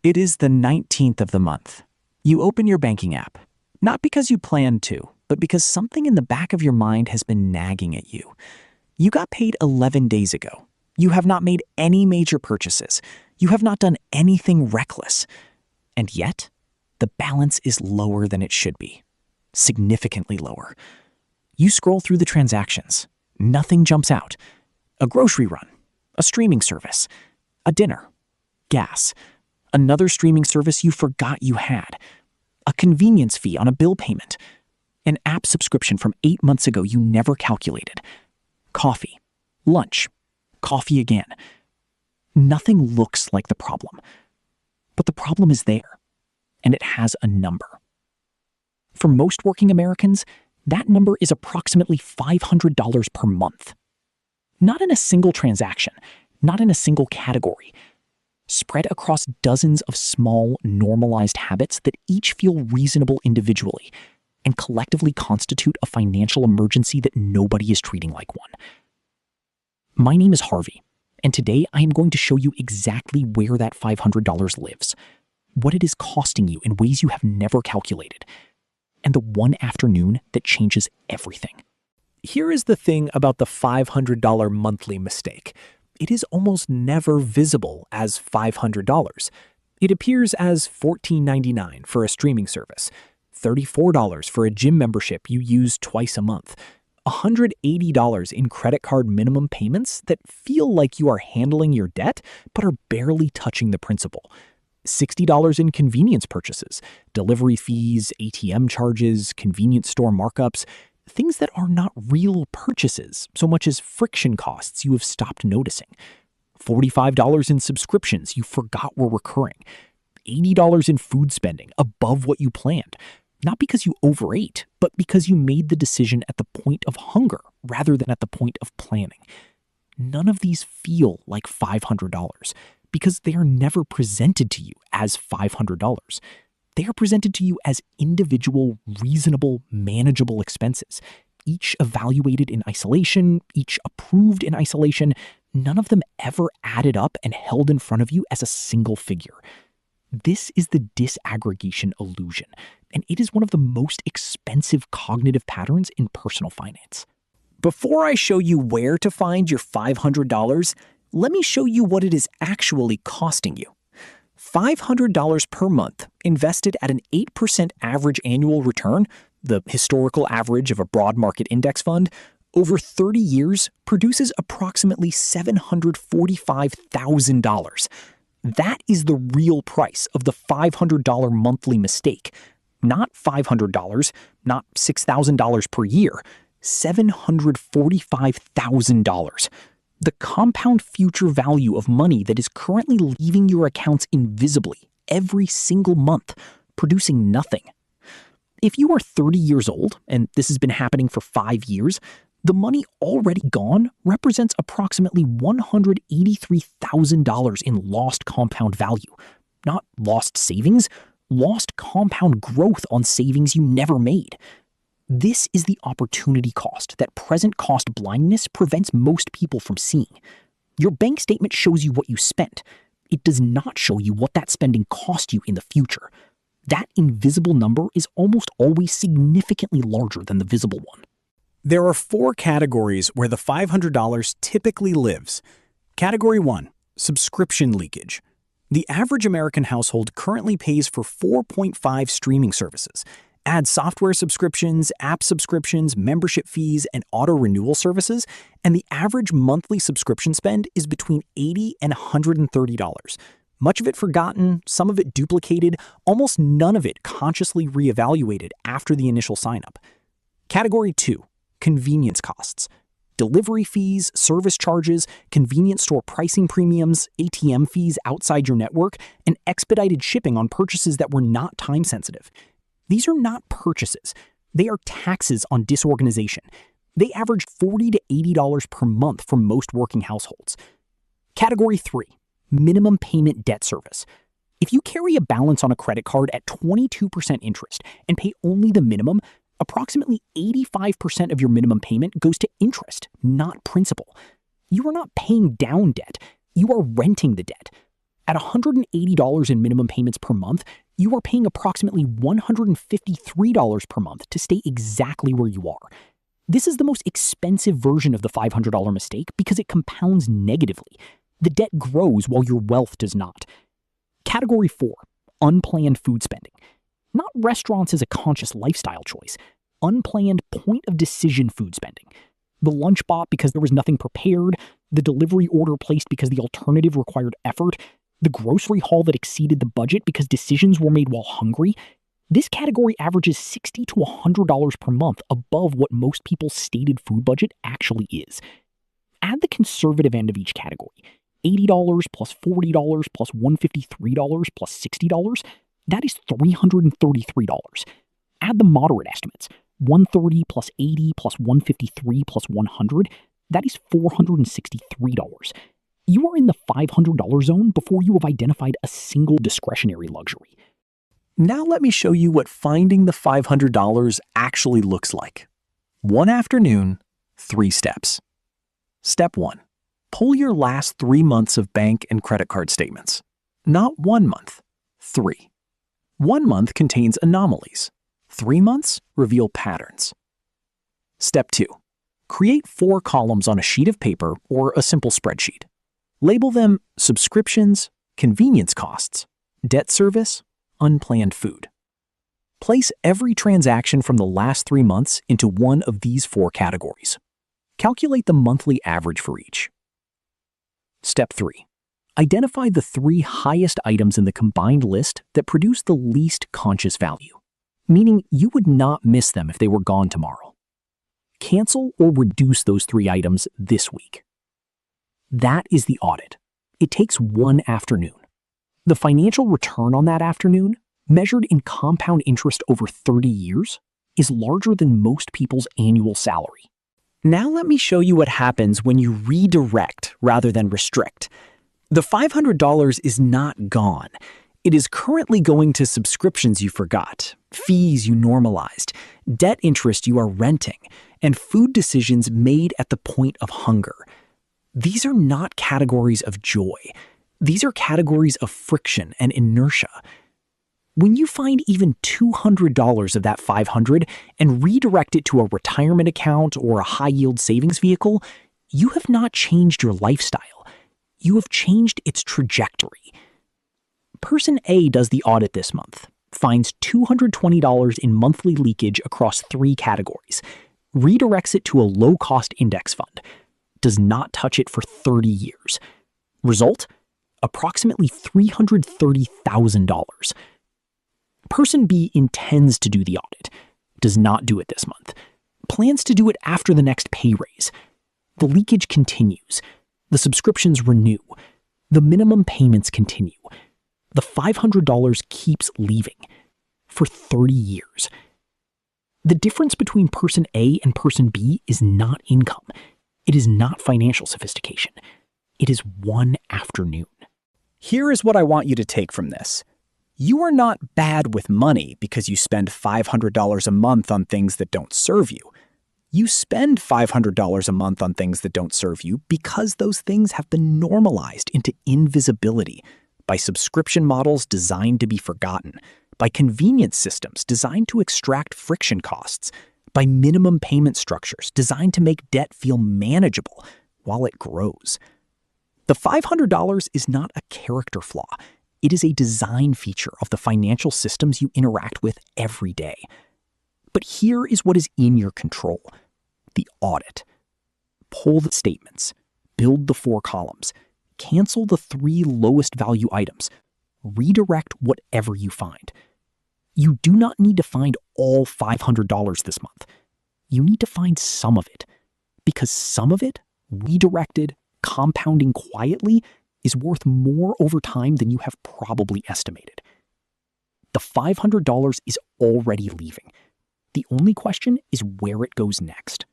It is the 19th of the month. You open your banking app, not because you planned to, but because something in the back of your mind has been nagging at you. You got paid 11 days ago. You have not made any major purchases. You have not done anything reckless. And yet, the balance is lower than it should be. Significantly lower. You scroll through the transactions. Nothing jumps out. A grocery run, a streaming service, a dinner, gas, another streaming service you forgot you had, a convenience fee on a bill payment, an app subscription from 8 months ago you never calculated, coffee, lunch, coffee again. Nothing looks like the problem. But the problem is there, and it has a number. For most working Americans, that number is approximately $500 per month. Not in a single transaction, not in a single category. Spread across dozens of small, normalized habits that each feel reasonable individually and collectively constitute a financial emergency that nobody is treating like one. My name is Harvey, and today I am going to show you exactly where that $500 lives, what it is costing you in ways you have never calculated, and the one afternoon that changes everything. Here is the thing about the $500 monthly mistake. It is almost never visible as $500. It appears as $14.99 for a streaming service, $34 for a gym membership you use twice a month, $180 in credit card minimum payments that feel like you are handling your debt but are barely touching the principal, $60 in convenience purchases, delivery fees, ATM charges, convenience store markups, things that are not real purchases so much as friction costs you have stopped noticing, $45 in subscriptions you forgot were recurring, $80 in food spending above what you planned, not because you overate, but because you made the decision at the point of hunger rather than at the point of planning. None of these feel like $500 because they are never presented to you as $500. They are presented to you as individual, reasonable, manageable expenses, each evaluated in isolation, each approved in isolation, none of them ever added up and held in front of you as a single figure. This is the disaggregation illusion, and it is one of the most expensive cognitive patterns in personal finance. Before I show you where to find your $500, let me show you what it is actually costing you. $500 per month invested at an 8% average annual return, the historical average of a broad market index fund, over 30 years produces approximately $745,000. That is the real price of the $500 monthly mistake. Not $500, not $6,000 per year, $745,000. The compound future value of money that is currently leaving your accounts invisibly every single month, producing nothing. If you are 30 years old, and this has been happening for 5 years, the money already gone represents approximately $183,000 in lost compound value. Not lost savings, lost compound growth on savings you never made. This is the opportunity cost that present cost blindness prevents most people from seeing. Your bank statement shows you what you spent. It does not show you what that spending cost you in the future. That invisible number is almost always significantly larger than the visible one. There are 4 categories where the $500 typically lives. Category 1, subscription leakage. The average American household currently pays for 4.5 streaming services. Add software subscriptions, app subscriptions, membership fees, and auto-renewal services, and the average monthly subscription spend is between $80 and $130. Much of it forgotten, some of it duplicated, almost none of it consciously reevaluated after the initial sign-up. Category 2, convenience costs. Delivery fees, service charges, convenience store pricing premiums, ATM fees outside your network, and expedited shipping on purchases that were not time-sensitive. These are not purchases. They are taxes on disorganization. They average $40 to $80 per month for most working households. Category 3, minimum payment debt service. If you carry a balance on a credit card at 22% interest and pay only the minimum, approximately 85% of your minimum payment goes to interest, not principal. You are not paying down debt. You are renting the debt. At $180 in minimum payments per month, you are paying approximately $153 per month to stay exactly where you are. This is the most expensive version of the $500 mistake because it compounds negatively. The debt grows while your wealth does not. Category 4, unplanned food spending. Not restaurants as a conscious lifestyle choice. Unplanned point-of-decision food spending. The lunch bought because there was nothing prepared, the delivery order placed because the alternative required effort, the grocery haul that exceeded the budget because decisions were made while hungry. This category averages $60 to $100 per month above what most people's stated food budget actually is. Add the conservative end of each category, $80 plus $40 plus $153 plus $60, that is $333. Add the moderate estimates, $130 plus $80 plus $153 plus $100, that is $463. You are in the $500 zone before you have identified a single discretionary luxury. Now let me show you what finding the $500 actually looks like. One afternoon, 3 steps. Step 1. Pull your last 3 months of bank and credit card statements. Not 1 month, 3. 1 month contains anomalies. 3 months reveal patterns. Step 2. Create 4 columns on a sheet of paper or a simple spreadsheet. Label them subscriptions, convenience costs, debt service, unplanned food. Place every transaction from the last 3 months into one of these 4 categories. Calculate the monthly average for each. Step 3. Identify the 3 highest items in the combined list that produce the least conscious value, meaning you would not miss them if they were gone tomorrow. Cancel or reduce those 3 items this week. That is the audit. It takes 1 afternoon. The financial return on that afternoon, measured in compound interest over 30 years, is larger than most people's annual salary. Now let me show you what happens when you redirect rather than restrict. The $500 is not gone. It is currently going to subscriptions you forgot, fees you normalized, debt interest you are renting, and food decisions made at the point of hunger. These are not categories of joy. These are categories of friction and inertia. When you find even $200 of that $500 and redirect it to a retirement account or a high-yield savings vehicle, you have not changed your lifestyle. You have changed its trajectory. Person A does the audit this month, finds $220 in monthly leakage across 3 categories, redirects it to a low-cost index fund, does not touch it for 30 years. Result? Approximately $330,000. Person B intends to do the audit, does not do it this month, plans to do it after the next pay raise. The leakage continues. The subscriptions renew. The minimum payments continue. The $500 keeps leaving for 30 years. The difference between person A and person B is not income. It is not financial sophistication. It is 1 afternoon. Here is what I want you to take from this. You are not bad with money because you spend $500 a month on things that don't serve you. You spend $500 a month on things that don't serve you because those things have been normalized into invisibility by subscription models designed to be forgotten, by convenience systems designed to extract friction costs, by minimum payment structures designed to make debt feel manageable while it grows. The $500 is not a character flaw. It is a design feature of the financial systems you interact with every day. But here is what is in your control: the audit. Pull the statements, build the 4 columns, cancel the 3 lowest value items, redirect whatever you find. You do not need to find all $500 this month. You need to find some of it, because some of it, redirected, compounding quietly, is worth more over time than you have probably estimated. The $500 is already leaving. The only question is where it goes next.